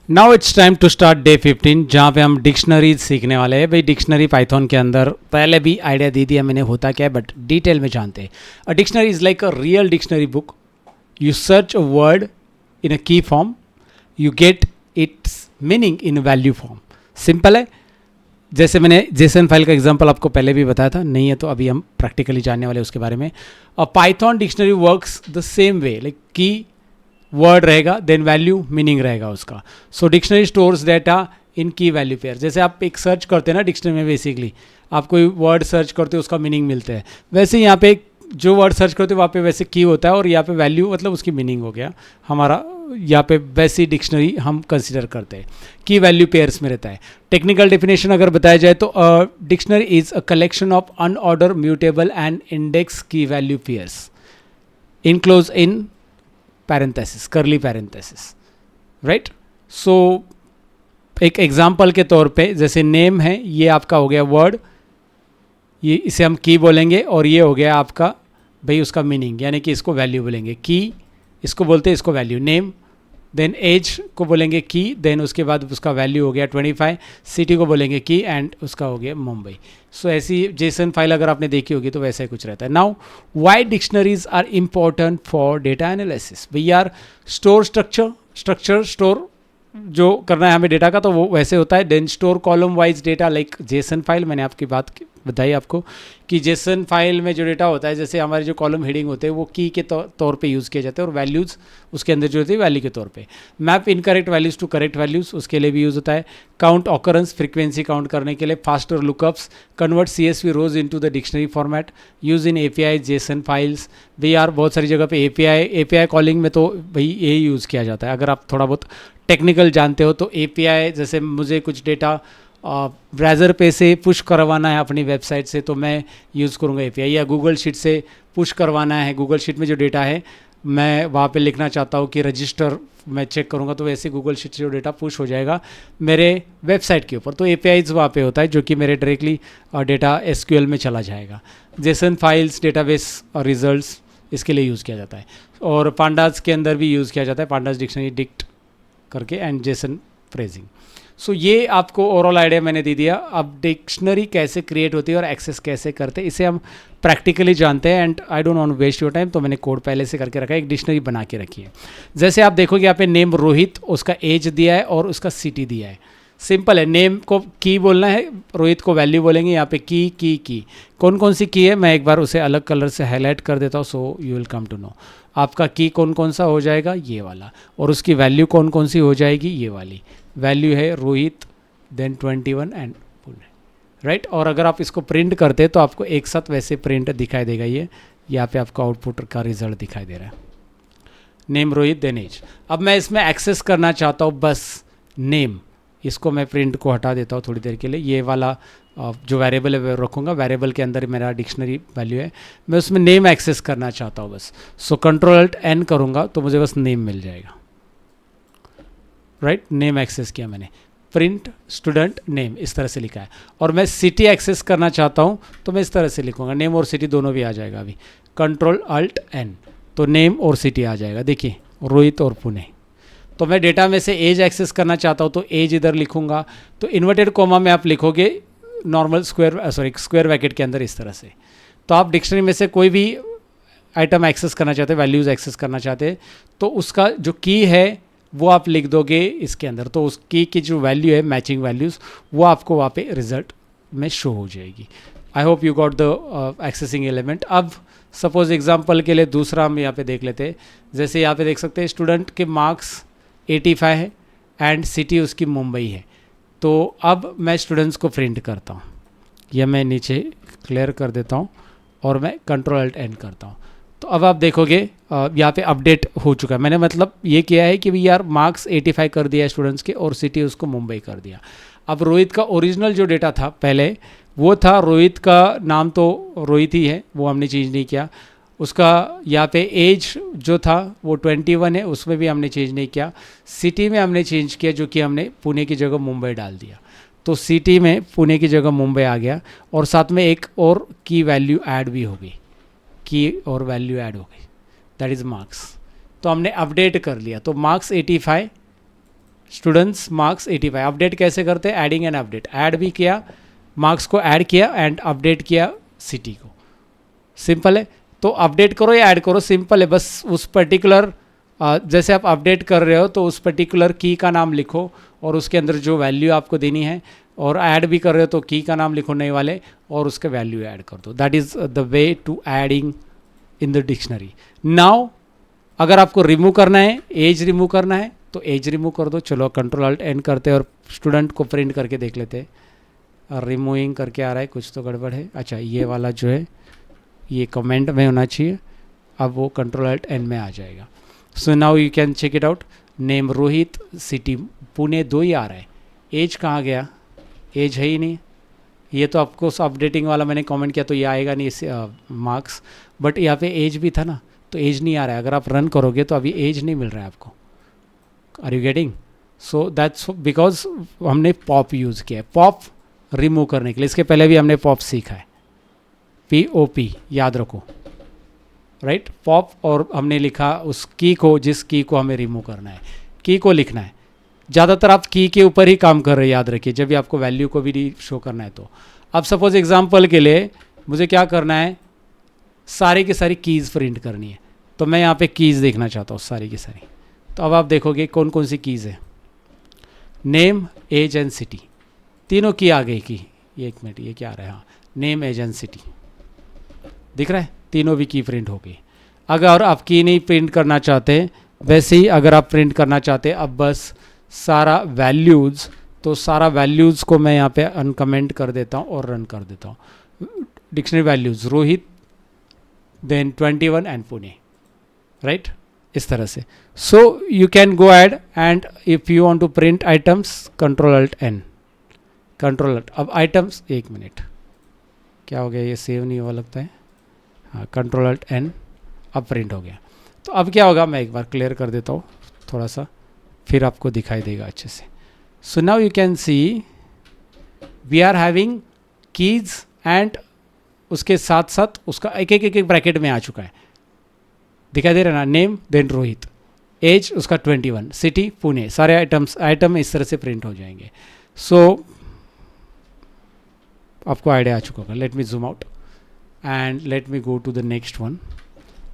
Now it's time to start day 15 जहाँ पे हम डिक्शनरीज सीखने वाले हैं। भाई डिक्शनरी पाइथन के अंदर पहले भी आइडिया दे दिया मैंने होता क्या है, बट डिटेल में जानते हैं। A dictionary is like a real dictionary book. You search a word in a key form, you get its meaning in value form. Simple है। जैसे मैंने जेसन फाइल का एग्जांपल आपको पहले भी बताया था, नहीं है तो अभी हम प्रैक्टिकली जानने वाले उसके बारे में। A Python dictionary works the same way, like key word रहेगा देन वैल्यू मीनिंग रहेगा उसका। So dictionary stores data in key value pair. जैसे आप एक सर्च करते हैं ना डिक्शनरी में, बेसिकली आप कोई वर्ड सर्च करते हो उसका मीनिंग मिलता है, वैसे यहाँ पे जो वर्ड सर्च करते हो वहाँ पे वैसे की होता है और यहाँ पे वैल्यू मतलब उसकी मीनिंग हो गया हमारा। यहाँ पे वैसी डिक्शनरी हम कंसिडर करते हैं, की वैल्यू पेयर्स में रहता है। टेक्निकल डेफिनेशन अगर बताया जाए तो dictionary is a collection of unorder mutable and index key value pairs enclose in parenthesis, curly parenthesis, right. So एक एग्जांपल के तौर पे जैसे नेम है, ये आपका हो गया वर्ड, ये इसे हम की बोलेंगे, और ये हो गया आपका भाई उसका मीनिंग, यानी कि इसको वैल्यू बोलेंगे। की इसको बोलते हैं, इसको वैल्यू। नेम देन एज को बोलेंगे की, देन उसके बाद उसका वैल्यू हो गया 25। सिटी को बोलेंगे की एंड उसका हो गया मुंबई। सो ऐसी जेसन फाइल अगर आपने देखी होगी तो वैसा ही कुछ रहता है। Now why dictionaries are important for data analysis. भाई यार स्टोर स्ट्रक्चर स्टोर जो करना है हमें डेटा का, तो वो वैसे होता है। Then store column wise data like JSON file. मैंने आपकी बात बताई आपको कि जेसन फाइल में जो डेटा होता है, जैसे हमारे जो कॉलम हेडिंग होते हैं वो की के तौर पे यूज़ किए जाते हैं, और वैल्यूज़ उसके अंदर जो होती है वैल्यू के तौर पे। Map incorrect values to correct values, उसके लिए भी यूज़ होता है। काउंट ऑकरेंस, फ्रीक्वेंसी काउंट करने के लिए। Faster lookups, convert CSV rows into the dictionary format, use in API JSON files. भाई यार बहुत सारी जगह पे API कॉलिंग में तो भाई यही यूज़ किया जाता है। अगर आप थोड़ा बहुत टेक्निकल जानते हो तो API, जैसे मुझे कुछ डेटा ब्राउज़र पे से पुश करवाना है अपनी वेबसाइट से, तो मैं यूज़ करूँगा API। या गूगल शीट से पुश करवाना है, गूगल शीट में जो डेटा है मैं वहाँ पे लिखना चाहता हूँ कि रजिस्टर, मैं चेक करूँगा तो वैसे गूगल शीट से जो डेटा पुश हो जाएगा मेरे वेबसाइट के ऊपर, तो APIs वहाँ पे होता है जो कि मेरे डायरेक्टली डेटा SQL में चला जाएगा। जेसन फाइल्स, डेटाबेस और रिजल्ट्स, इसके लिए यूज़ किया जाता है। और पांडास के अंदर भी यूज़ किया जाता है, पांडास डिक्शनरी डिक्ट करके एंड जेसन फ्रेजिंग। सो ये आपको ओवरऑल आइडिया मैंने दे दिया। अब डिक्शनरी कैसे क्रिएट होती है और एक्सेस कैसे करते हैं इसे हम प्रैक्टिकली जानते हैं। And I don't want waste your time, तो मैंने कोड पहले से करके रखा है, एक डिक्शनरी बना के रखी है। जैसे आप देखोगे यहाँ पे नेम रोहित, उसका एज दिया है और उसका सिटी दिया है। सिंपल है, नेम को की बोलना है, रोहित को वैल्यू बोलेंगे। यहाँ पे की कौन कौन सी की है मैं एक बार उसे अलग कलर से हाईलाइट कर देता हूँ, so you will come to know. आपका की कौन कौन सा हो जाएगा, ये वाला, और उसकी वैल्यू कौन कौन सी हो जाएगी, ये वाली वैल्यू है Rohit, then 21 and Pune, right. और अगर आप इसको प्रिंट करते हैं तो आपको एक साथ वैसे प्रिंट दिखाई देगा। ये यहाँ पे आपको आउटपुट का रिजल्ट दिखाई दे रहा है, नेम रोहित देन एज। अब मैं इसमें एक्सेस करना चाहता हूँ बस नेम, इसको मैं प्रिंट को हटा देता हूँ थोड़ी देर के लिए। ये वाला जो वेरिएबल है वो रखूँगा, वेरिएबल के अंदर मेरा डिक्शनरी वैल्यू है, मैं उसमें नेम एक्सेस करना चाहता हूँ बस। सो Ctrl+N करूँगा तो मुझे बस नेम मिल जाएगा, राइट। नेम एक्सेस किया मैंने, प्रिंट स्टूडेंट नेम इस तरह से लिखा है। और मैं सिटी एक्सेस करना चाहता हूँ तो मैं इस तरह से लिखूँगा, नेम और सिटी दोनों भी आ जाएगा। अभी Ctrl+N तो नेम और सिटी आ जाएगा, देखिए रोहित और पुणे। तो मैं डेटा में से एज एक्सेस करना चाहता हूँ तो एज इधर लिखूँगा, तो इन्वर्टेड कोमा में आप लिखोगे नॉर्मल स्क्वायर ब्रैकेट के अंदर इस तरह से। तो आप डिक्शनरी में से कोई भी आइटम एक्सेस करना चाहते हैं, वैल्यूज़ एक्सेस करना चाहते हैं, तो उसका जो की है वो आप लिख दोगे इसके अंदर, तो उस की जो वैल्यू है मैचिंग वैल्यूज़ वो आपको वहाँ पे रिजल्ट में शो हो जाएगी। I hope you got the accessing element. अब सपोज एग्जांपल के लिए दूसरा हम यहाँ पे देख लेते हैं। जैसे यहाँ पे देख सकते हैं स्टूडेंट के मार्क्स 85 है एंड सिटी उसकी मुंबई है। तो अब मैं स्टूडेंट्स को प्रिंट करता हूँ, यह मैं नीचे क्लियर कर देता हूँ और मैं Ctrl+N करता हूँ। तो अब आप देखोगे यहाँ पे अपडेट हो चुका है। मैंने मतलब ये किया है कि यार मार्क्स 85 कर दिया स्टूडेंट्स के और सिटी उसको मुंबई कर दिया। अब रोहित का ओरिजिनल जो डेटा था पहले वो था, रोहित का नाम तो रोहित ही है, वो हमने चेंज नहीं किया। उसका यहाँ पे एज जो था वो 21 है, उसमें भी हमने चेंज नहीं किया। सिटी में हमने चेंज किया, जो कि हमने पुणे की जगह मुंबई डाल दिया। तो सिटी में पुणे की जगह मुंबई आ गया, और साथ में एक और की वैल्यू ऐड भी हो गई, की और वैल्यू ऐड हो गई, दैट इज़ मार्क्स। तो हमने अपडेट कर लिया। तो मार्क्स 85 स्टूडेंट्स मार्क्स 85। अपडेट कैसे करते हैं, एडिंग एंड अपडेट, ऐड भी किया, मार्क्स को ऐड किया एंड अपडेट किया सिटी को, सिंपल है। तो अपडेट करो या ऐड करो, सिंपल है, बस उस पर्टिकुलर जैसे आप अपडेट कर रहे हो तो उस पर्टिकुलर की का नाम लिखो और उसके अंदर जो वैल्यू आपको देनी है, और ऐड भी कर रहे हो तो की का नाम लिखो नए वाले और उसके वैल्यू ऐड कर दो। That is the way to adding in the dictionary. Now अगर आपको रिमूव करना है, एज रिमूव करना है तो एज रिमूव कर दो। चलो कंट्रोल अल्ट एन करते हैं और स्टूडेंट को प्रिंट करके देख लेते हैं। रिमूविंग करके आ रहा है, कुछ तो गड़बड़ है। अच्छा, ये वाला जो है ये कमेंट में होना चाहिए, अब वो कंट्रोल अल्ट एन में आ जाएगा। So now you can check it out. Name Rohit, city Pune 2 ही आ रहा है, एज कहाँ गया, एज है ही नहीं। ये तो आपको अपडेटिंग वाला मैंने कमेंट किया तो ये आएगा नहीं इससे मार्क्स, बट यहाँ पे एज भी था ना, तो एज नहीं आ रहा है। अगर आप रन करोगे तो अभी एज नहीं मिल रहा है आपको। Are you getting? So that's because हमने पॉप यूज़ किया है, पॉप रिमूव करने के लिए। इसके पहले भी हमने पॉप सीखा है, POP, याद रखो, राइट, पॉप। और हमने लिखा उस की को, जिस की को हमें रिमूव करना है, की को लिखना है। ज़्यादातर आप की के ऊपर ही काम कर रहे हैं, याद रखिए, जब भी आपको वैल्यू को भी शो करना है तो। अब सपोज एग्जांपल के लिए मुझे क्या करना है, सारी की सारी कीज़ प्रिंट करनी है, तो मैं यहाँ पे कीज़ देखना चाहता हूँ सारी की सारी। तो अब आप देखोगे कौन कौन सी कीज़ है, नेम, एज एंड सिटी, तीनों की आ गई की। ये 1 मिनट, ये क्या आ रहा है, हाँ, नेम, एज एंड सिटी दिख रहा है, तीनों भी की प्रिंट हो गई। अगर आप की नहीं प्रिंट करना चाहते, वैसे ही अगर आप प्रिंट करना चाहते, अब बस सारा वैल्यूज़, तो सारा वैल्यूज़ को मैं यहाँ पे अनकमेंट कर देता हूँ और रन कर देता हूँ। Dictionary values Rohit, then 21 and Pune, right, इस तरह से। So you can go add and if you want to print items, control alt N, control alt. अब आइटम्स, 1 मिनट, क्या हो गया, ये सेव नहीं हुआ लगता है, हाँ, कंट्रोल अल्ट एन, अब प्रिंट हो गया। तो अब क्या होगा, मैं एक बार क्लियर कर देता हूँ थोड़ा सा, फिर आपको दिखाई देगा अच्छे से। So now you can see we are having keys and उसके साथ साथ उसका एक एक ब्रैकेट में आ चुका है, दिखाई दे रहा है ना, नेम देन रोहित, एज उसका 21, सिटी पुणे, सारे आइटम इस तरह से प्रिंट हो जाएंगे। सो आपको आइडिया आ चुका होगा। Let me zoom out and let me go to the next one.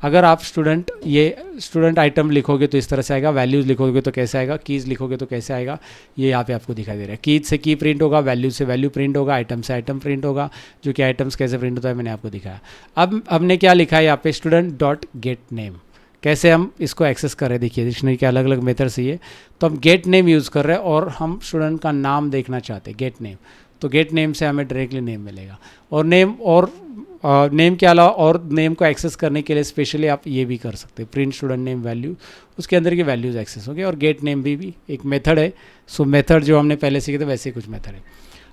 अगर आप स्टूडेंट आइटम लिखोगे तो इस तरह से आएगा, वैल्यूज़ लिखोगे तो कैसे आएगा, कीज़ लिखोगे तो कैसे आएगा, ये यहाँ पे आपको दिखाई दे रहा है। कीज से की प्रिंट होगा, वैल्यू से वैल्यू प्रिंट होगा, आइटम से आइटम प्रिंट होगा, जो कि आइटम्स कैसे प्रिंट होता है मैंने आपको दिखाया। अब हमने क्या लिखा है यहाँ पे, स्टूडेंट डॉट गेट नेम। कैसे हम इसको एक्सेस कर रहे हैं, देखिए डिक्शनरी के अलग अलग मेथड से। ये तो हम गेट नेम यूज़ कर रहे हैं और हम स्टूडेंट का नाम देखना चाहते हैं, गेट नेम। तो गेट नेम से हमें डायरेक्टली नेम मिलेगा, और नेम के अलावा और नेम को एक्सेस करने के लिए स्पेशली आप ये भी कर सकते हैं, प्रिंट स्टूडेंट नेम वैल्यू, उसके अंदर की वैल्यूज एक्सेस हो गए। और गेट नेम भी एक मेथड है। सो मेथड जो हमने पहले सीखे थे वैसे ही कुछ मेथड है।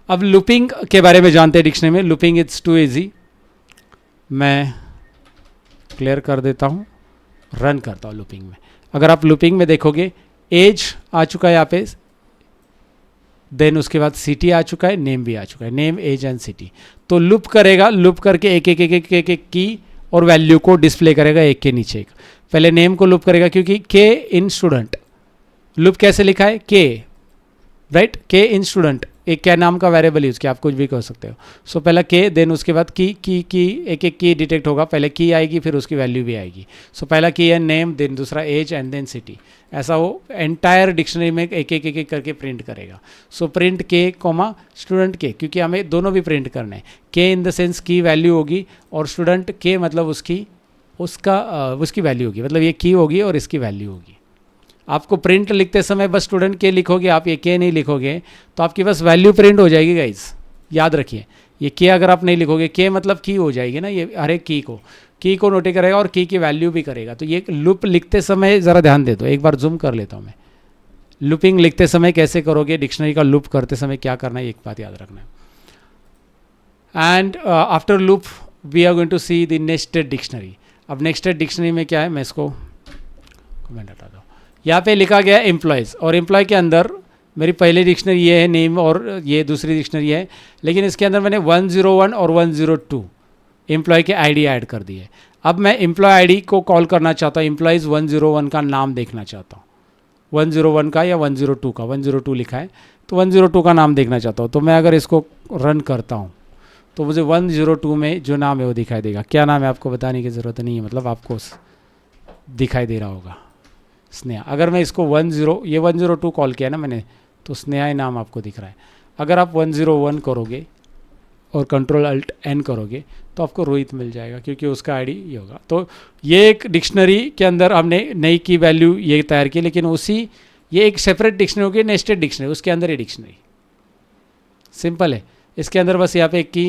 अब लूपिंग के बारे में जानते हैं डिक्शनरी में। लूपिंग इट्स टू इजी, मैं क्लियर कर देता हूँ, रन करता हूँ लूपिंग में। अगर आप लूपिंग में देखोगे, एज आ चुका है यहाँ पे, देन उसके बाद सिटी आ चुका है, नेम भी आ चुका है, नेम, एज एंड सिटी। तो लूप करेगा, लूप करके एक की और वैल्यू को डिस्प्ले करेगा एक के नीचे एक। पहले नेम को लूप करेगा क्योंकि के इन स्टूडेंट, लूप कैसे लिखा है, के, राइट, के इन स्टूडेंट, एक क्या नाम का वेरिएबल यूज़ किया, आप कुछ भी कर सकते हो। सो पहला के, देन उसके बाद की एक की डिटेक्ट होगा, पहले की आएगी फिर उसकी वैल्यू भी आएगी। सो पहला की है नेम, देन दूसरा एज एंड देन सिटी। ऐसा वो एंटायर डिक्शनरी में एक करके प्रिंट करेगा। सो प्रिंट के कॉमा स्टूडेंट के, क्योंकि हमें दोनों भी प्रिंट करने हैं। के इन द सेंस की वैल्यू होगी और स्टूडेंट के मतलब उसकी वैल्यू होगी, मतलब ये की होगी और इसकी वैल्यू होगी। आपको प्रिंट लिखते समय बस स्टूडेंट के लिखोगे, आप ये के नहीं लिखोगे तो आपकी बस वैल्यू प्रिंट हो जाएगी गाइज, याद रखिए। ये के अगर आप नहीं लिखोगे, के मतलब की हो जाएगी ना, ये हर एक की को नोट करेगा और की वैल्यू भी करेगा। तो ये लूप लिखते समय ज़रा ध्यान दे दो, एक बार जूम कर लेता हूँ मैं। लूपिंग लिखते समय कैसे करोगे, डिक्शनरी का लूप करते समय क्या करना है, एक बात याद रखना है। And after loop we are going to see the nested dictionary. अब नेस्टेड डिक्शनरी में क्या है, मैं इसको कमेंट हटा दूँ। यहाँ पे लिखा गया है एम्प्लॉयज़, और एम्प्लॉय के अंदर मेरी पहली डिक्शनरी ये है नेम और ये दूसरी डिक्शनरी है, लेकिन इसके अंदर मैंने 101 और 102 एम्प्लॉय के आईडी ऐड कर दी है। अब मैं एम्प्लॉय आईडी को कॉल करना चाहता हूँ, एम्प्लॉयज़ 101 का नाम देखना चाहता हूँ। 101 का या 102 का, 102 लिखा है तो 102 का नाम देखना चाहता हूँ, तो मैं अगर इसको रन करता हूँ तो मुझे 102 में जो नाम है वो दिखाई देगा। क्या नाम है आपको बताने की ज़रूरत नहीं है, मतलब आपको दिखाई दे रहा होगा स्नेहा। अगर मैं इसको 102 कॉल किया ना मैंने, तो स्नेहा ही नाम आपको दिख रहा है। अगर आप 101 करोगे और कंट्रोल अल्ट एन करोगे तो आपको रोहित मिल जाएगा, क्योंकि उसका आईडी ये होगा। तो ये एक डिक्शनरी के अंदर हमने नई की वैल्यू ये तैयार की, लेकिन ये एक सेपरेट डिक्शनरी होगी, नेस्टेड डिक्शनरी, उसके अंदर ये डिक्शनरी सिंपल है। इसके अंदर बस यहाँ पे एक की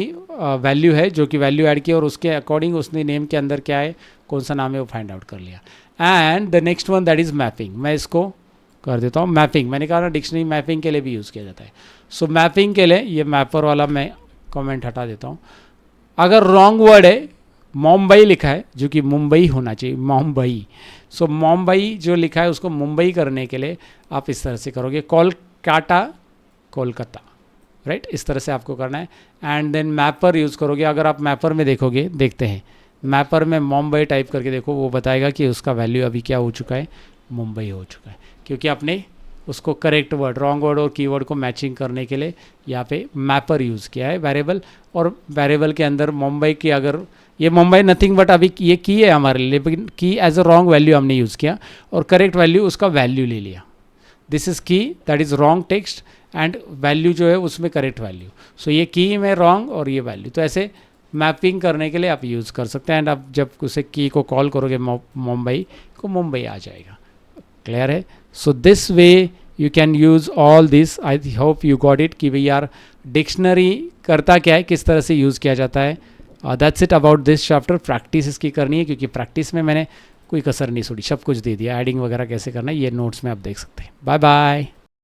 वैल्यू है जो कि वैल्यू ऐड की और उसके अकॉर्डिंग उसने नेम के अंदर क्या है, कौन सा नाम है वो फाइंड आउट कर लिया। And the next one that is mapping. मैं इसको कर देता हूँ मैपिंग। मैंने कहा ना डिक्शनरी मैपिंग के लिए भी यूज़ किया जाता है। सो मैपिंग के लिए ये मैपर वाला मैं कमेंट हटा देता हूँ। अगर रॉन्ग वर्ड है, मुंबई लिखा है जो कि मुंबई होना चाहिए, मुंबई। सो मुंबई जो लिखा है उसको मुंबई करने के लिए आप इस तरह से करोगे, कोलकाता कोलकाता, राइट, इस तरह से आपको करना है। एंड देन मैपर यूज़ करोगे। अगर आप मैपर में देखोगे, देखते हैं मैपर में मुंबई टाइप करके देखो, वो बताएगा कि उसका वैल्यू अभी क्या हो चुका है, मुंबई हो चुका है, क्योंकि आपने उसको करेक्ट वर्ड, रॉन्ग वर्ड और कीवर्ड को मैचिंग करने के लिए यहाँ पे मैपर यूज़ किया है वेरिएबल। और वेरिएबल के अंदर मुंबई की, अगर ये मुंबई नथिंग बट अभी ये की है हमारे लिए, लेकिन की एज अ रॉन्ग वैल्यू हमने यूज़ किया और करेक्ट वैल्यू उसका वैल्यू ले लिया। दिस इज़ की, that is wrong text and value जो है उसमें करेक्ट वैल्यू। सो ये की में रॉन्ग और ये वैल्यू, तो ऐसे मैपिंग करने के लिए आप यूज़ कर सकते हैं। एंड आप जब उसे की को कॉल करोगे मुंबई को, मुंबई आ जाएगा। क्लियर है? So this way you can use all this. I hope you got it कि भाई यार डिक्शनरी करता क्या है, किस तरह से यूज़ किया जाता है। That's it about this chapter. Practice इसकी करनी है, क्योंकि प्रैक्टिस में मैंने कोई कसर नहीं छोड़ी, सब कुछ दे दिया। एडिंग वगैरह कैसे करना है ये नोट्स में आप देख सकते हैं। Bye bye.